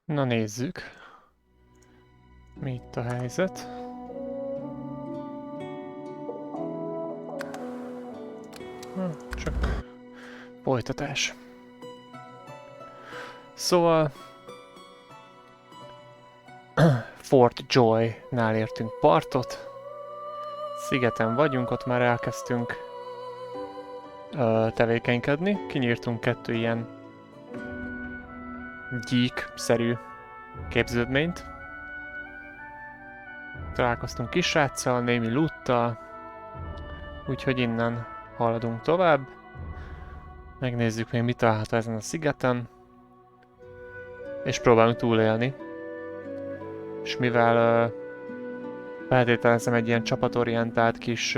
Na nézzük. Mi itt a helyzet? Csak folytatás. Szóval Fort Joy-nál értünk partot. Szigeten vagyunk, ott már elkezdtünk tevékenykedni. Kinyírtunk 2 ilyen gyík-szerű képződményt. Találkoztunk kisráccal, némi loottal, úgyhogy innen haladunk tovább. Megnézzük még mit található ezen a szigeten. És próbálunk túlélni. És mivel feltételezem egy ilyen csapatorientált kis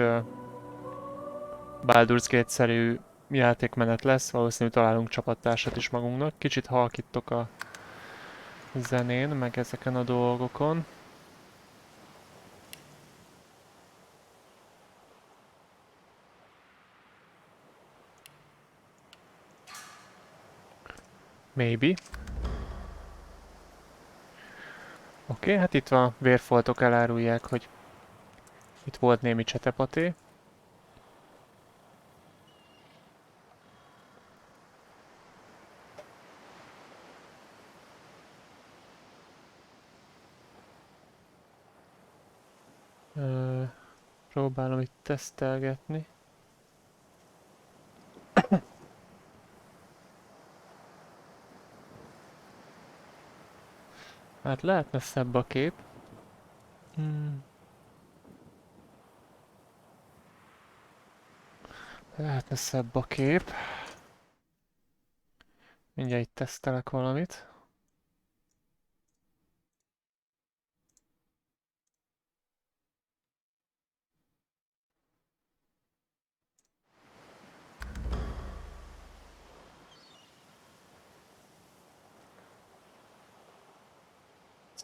Baldur's Gate-szerű játékmenet lesz, valószínűleg találunk csapattársat is magunknak. Kicsit halkítok a zenén, meg ezeken a dolgokon. Maybe. Oké, hát itt a vérfoltok elárulják, hogy itt volt némi csetepaté. Próbálom itt tesztelgetni. Hát lehetne szebb a kép. Lehetne szebb a kép. Mindjárt itt tesztelek valamit.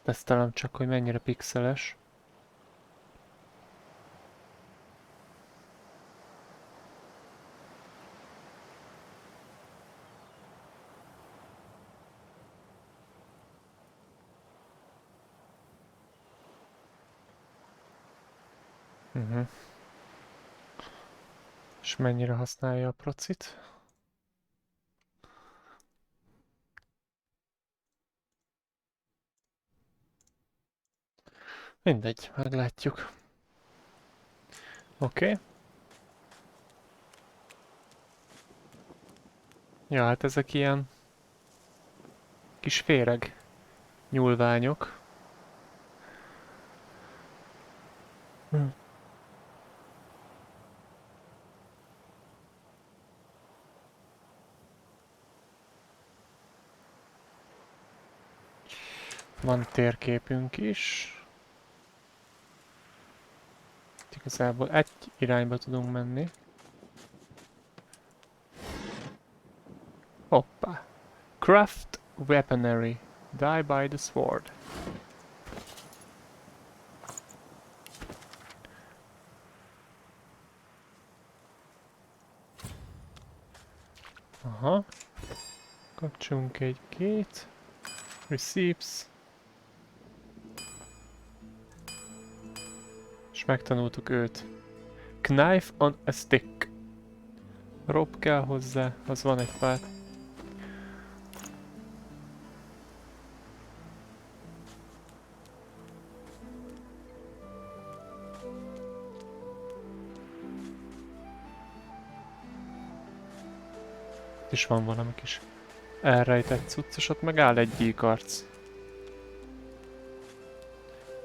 Tesztelem csak, hogy mennyire pixeles. És mennyire használja a procit? Mindegy, meglátjuk. Oké. Ja, hát ezek ilyen kis féreg nyúlványok. Van térképünk is. Igazából egy irányba tudunk menni. Hoppá. Craft weaponry. Die by the sword. Aha. Kapcsolunk egy gate. Receipts. És megtanultuk őt. Knife on a stick. Rob kell hozzá, az van egy pár. És van valami kis elrejtett cucc, és ott megáll egy gyíkarc.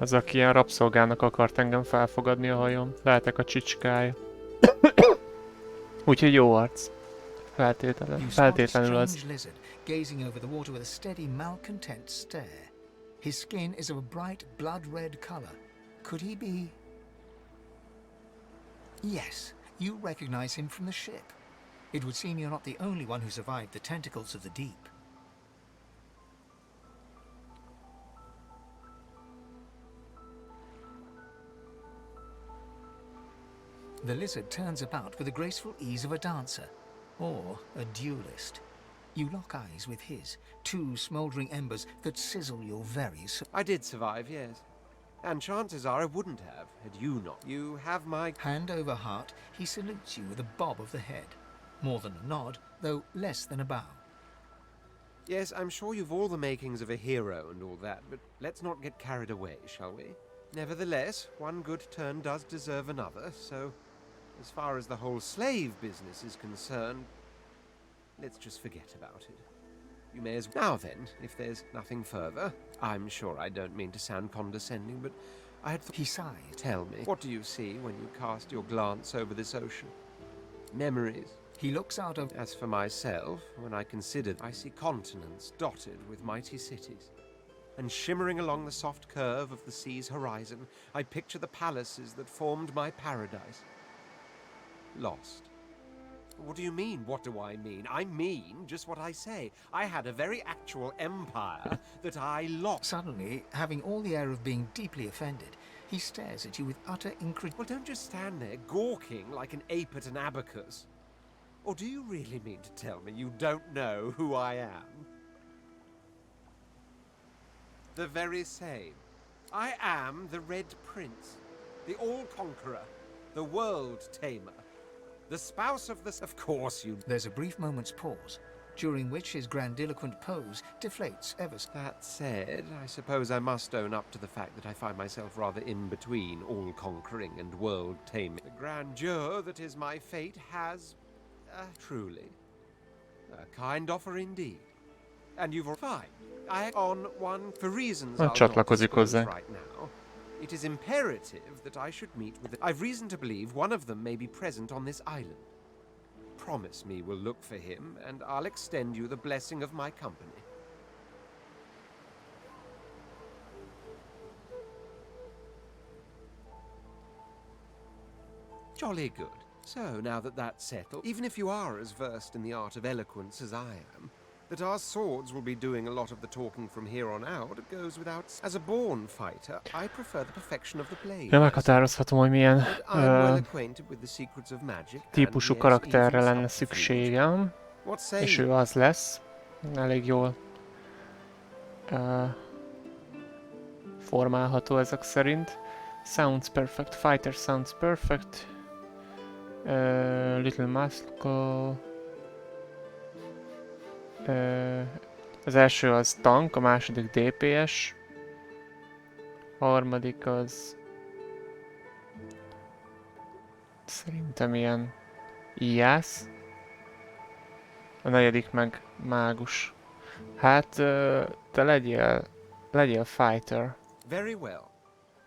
Az, aki ilyen rabszolgának akart engem felfogadni a hajón. Lehetek a csicskája. Úgyhogy jó arc. Feltétlenül az. Gazing over the water with a steady, malcontent stare. His skin is of a bright blood red color. Could he be... Yes, you recognize him from the ship. It would seem you're not the only one who survived the tentacles of the deep. The lizard turns about with the graceful ease of a dancer, or a duelist. You lock eyes with his, two smouldering embers that sizzle your very soul. I did survive, yes. And chances are I wouldn't have, had you not. You have my... Hand over heart, he salutes you with a bob of the head. More than a nod, though less than a bow. Yes, I'm sure you've all the makings of a hero and all that, but let's not get carried away, shall we? Nevertheless, one good turn does deserve another, so as far as the whole slave business is concerned, let's just forget about it. You may as well. Now then, if there's nothing further, I'm sure I don't mean to sound condescending, but I had He sighed. Tell me, what do you see when you cast your glance over this ocean? Memories. He looks out of... As for myself, when I consider, I see continents dotted with mighty cities. And shimmering along the soft curve of the sea's horizon, I picture the palaces that formed my paradise. Lost. What do you mean, what do I mean? I mean just what I say. I had a very actual empire that I lost. Suddenly, having all the air of being deeply offended, he stares at you with utter incredulity. Well, don't just stand there gawking like an ape at an abacus. Or do you really mean to tell me you don't know who I am? The very same. I am the Red Prince, the All-Conqueror, the World-Tamer, the spouse of the... Of course you... There's a brief moment's pause, during which his grandiloquent pose deflates ever so... That said, I suppose I must own up to the fact that I find myself rather in between all-conquering and world-taming. The grandeur that is my fate has... truly. A kind offer indeed. And you've... Fine. I on one for reasons I'll not Csatlakozik disclose hozzá. right now. It is imperative that I should meet with... I've reason to believe one of them may be present on this island. Promise me we'll look for him, and I'll extend you the blessing of my company. Jolly good. So, now that that's settled, even if you are as versed in the art of eloquence as I am, that our swords will be doing a lot of the talking from here on out goes without... As a born fighter, I prefer the perfection of the blade. Ja, meghatározhatom, hogy milyen But I'm well acquainted with the secrets of magic, and típusú yes, karakterre even lenne subterfuge. szükségem, What say és you? ő az lesz. Elég jól formálható ezek szerint. Sounds perfect, fighter sounds perfect. Little Muscle. Az első az tank, a második DPS. A harmadik az... Szerintem ilyen... IAS. A negyedik meg mágus. Hát, te legyél fighter. Very well.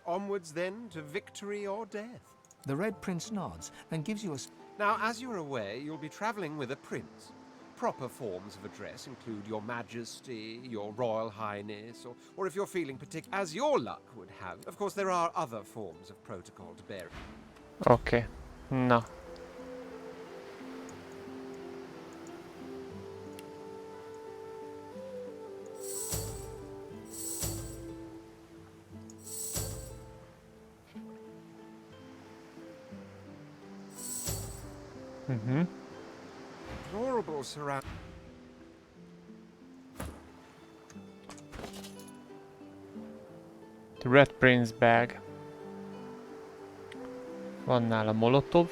Onwards then to victory or death. The Red Prince nods and gives you a... Now, as you're aware, you'll be traveling with a prince. Proper forms of address include Your Majesty, Your Royal Highness, or if you're feeling particular, as your luck would have. Of course, there are other forms of protocol to bear. Oké. Na. Deplorable surround. The Red Prince bag. Van nála Molotov.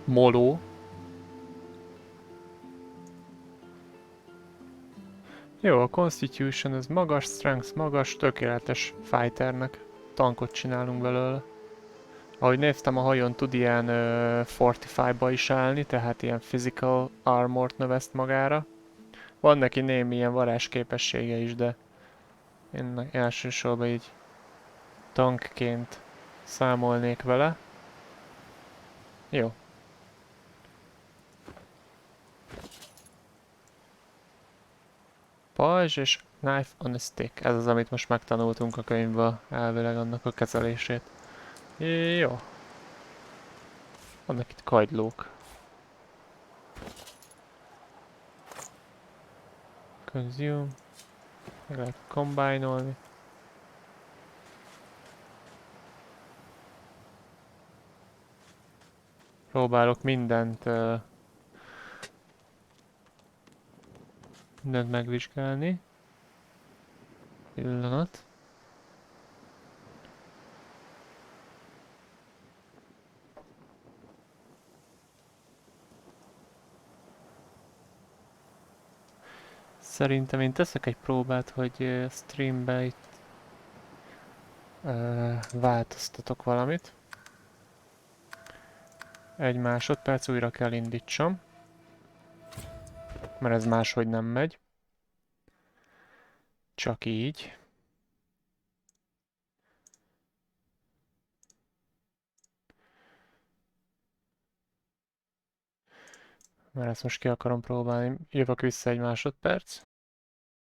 Moló. Jó, a Constitution az magas, Strength magas, tökéletes fighternek. Tankot csinálunk belőle. Ahogy néztem, a hajón tud ilyen Fortify-ba is állni, tehát ilyen Physical Armort növeszt magára. Van neki némi ilyen varázsképessége is, de én elsősorban így tankként számolnék vele. Jó. Pajzs és Knife on a Stick. Ez az, amit most megtanultunk a könyvből, elvileg annak a kezelését. Jó. Vannak itt kagylók. Consume. Meg lehet combine-olni. Próbálok mindent mindent megvizsgálni. Pillanat. Szerintem én teszek egy próbát, hogy streambe itt változtatok valamit. Egy másodperc, újra kell indítsam. Mert ez máshogy nem megy. Csak így. Mert ezt most ki akarom próbálni. Jövök vissza egy másodperc.